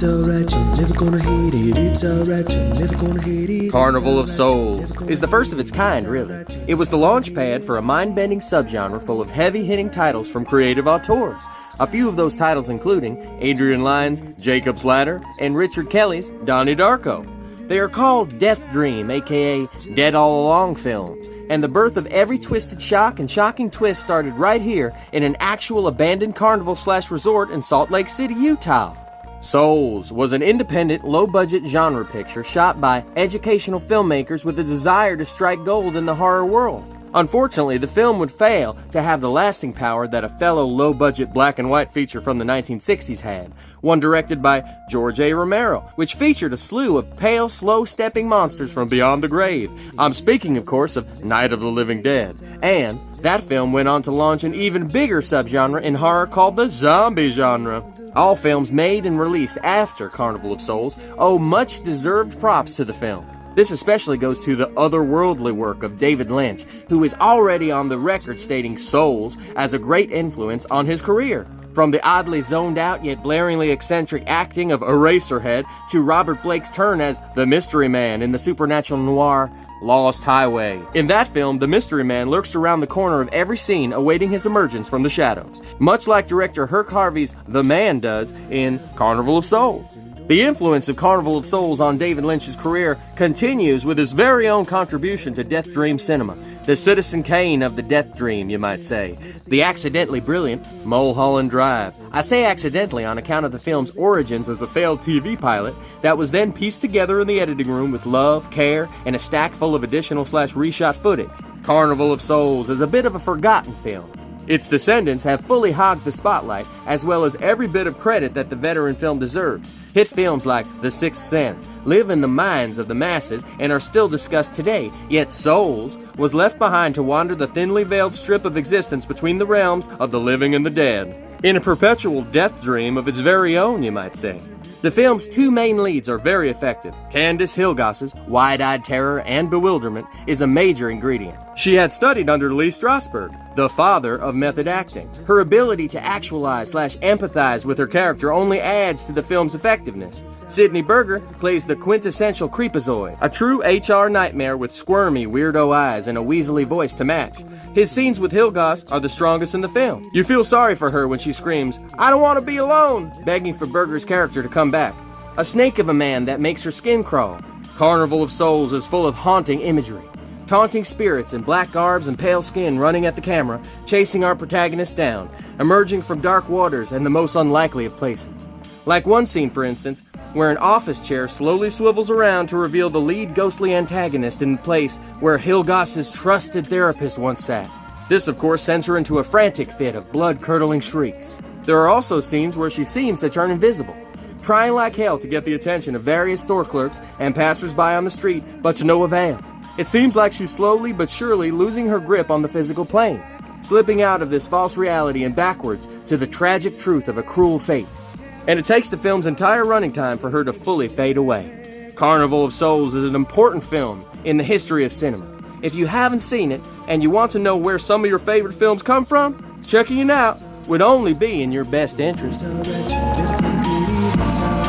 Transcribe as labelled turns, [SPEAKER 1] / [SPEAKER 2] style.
[SPEAKER 1] It's alright, you're never gonna hate it. It's alright, you're never gonna hate it.
[SPEAKER 2] Carnival of Souls is the first of its kind, really. It was the launch pad for a mind-bending subgenre full of heavy-hitting titles from creative auteurs. A few of those titles including Adrian Lyne's Jacob's Ladder and Richard Kelly's Donnie Darko. They are called Death Dream, aka Dead All Along films, and the birth of every twisted shock and shocking twist started right here in an actual abandoned carnival/resort in Salt Lake City, Utah. Souls was an independent, low-budget genre picture shot by educational filmmakers with a desire to strike gold in the horror world. Unfortunately, the film would fail to have the lasting power that a fellow low-budget black and white feature from the 1960s had, one directed by George A. Romero, which featured a slew of pale, slow-stepping monsters from beyond the grave. I'm speaking, of course, of Night of the Living Dead. And that film went on to launch an even bigger subgenre in horror called the zombie genre. All films made and released after Carnival of Souls owe much-deserved props to the film. This especially goes to the otherworldly work of David Lynch, who is already on the record stating Souls as a great influence on his career. From the oddly zoned-out yet blaringly eccentric acting of Eraserhead to Robert Blake's turn as the Mystery Man in the supernatural noir Lost Highway. In that film, the Mystery Man lurks around the corner of every scene awaiting his emergence from the shadows, much like director Herc Harvey's The Man does in Carnival of Souls. The influence of Carnival of Souls on David Lynch's career continues with his very own contribution to Death Dream cinema, the Citizen Kane of the Death Dream, you might say, the accidentally brilliant Mulholland Drive. I say accidentally on account of the film's origins as a failed TV pilot that was then pieced together in the editing room with love, care, and a stack full of additional/reshot footage. Carnival of Souls is a bit of a forgotten film. Its descendants have fully hogged the spotlight, as well as every bit of credit that the veteran film deserves. Hit films like The Sixth Sense live in the minds of the masses and are still discussed today, yet Souls was left behind to wander the thinly veiled strip of existence between the realms of the living and the dead, in a perpetual death dream of its very own, you might say. The film's two main leads are very effective. Candice Hilgoss's wide-eyed terror and bewilderment is a major ingredient. She had studied under Lee Strasberg, the father of method acting. Her ability to actualize/empathize with her character only adds to the film's effectiveness. Sidney Berger plays the quintessential creepazoid, a true HR nightmare with squirmy, weirdo eyes and a weaselly voice to match. His scenes with Hilgoss are the strongest in the film. You feel sorry for her when she screams, "I don't want to be alone," begging for Berger's character to come back. A snake of a man that makes her skin crawl. Carnival of Souls is full of haunting imagery. Taunting spirits in black garbs and pale skin running at the camera, chasing our protagonist down, emerging from dark waters and the most unlikely of places. Like one scene, for instance, where an office chair slowly swivels around to reveal the lead ghostly antagonist in the place where Hilgoss's trusted therapist once sat. This, of course, sends her into a frantic fit of blood-curdling shrieks. There are also scenes where she seems to turn invisible, trying like hell to get the attention of various store clerks and passers-by on the street, but to no avail. It seems like she's slowly but surely losing her grip on the physical plane, slipping out of this false reality and backwards to the tragic truth of a cruel fate. And it takes the film's entire running time for her to fully fade away. Carnival of Souls is an important film in the history of cinema. If you haven't seen it, and you want to know where some of your favorite films come from, checking it out would only be in your best interest.
[SPEAKER 1] It's alright, you're never gonna hate it.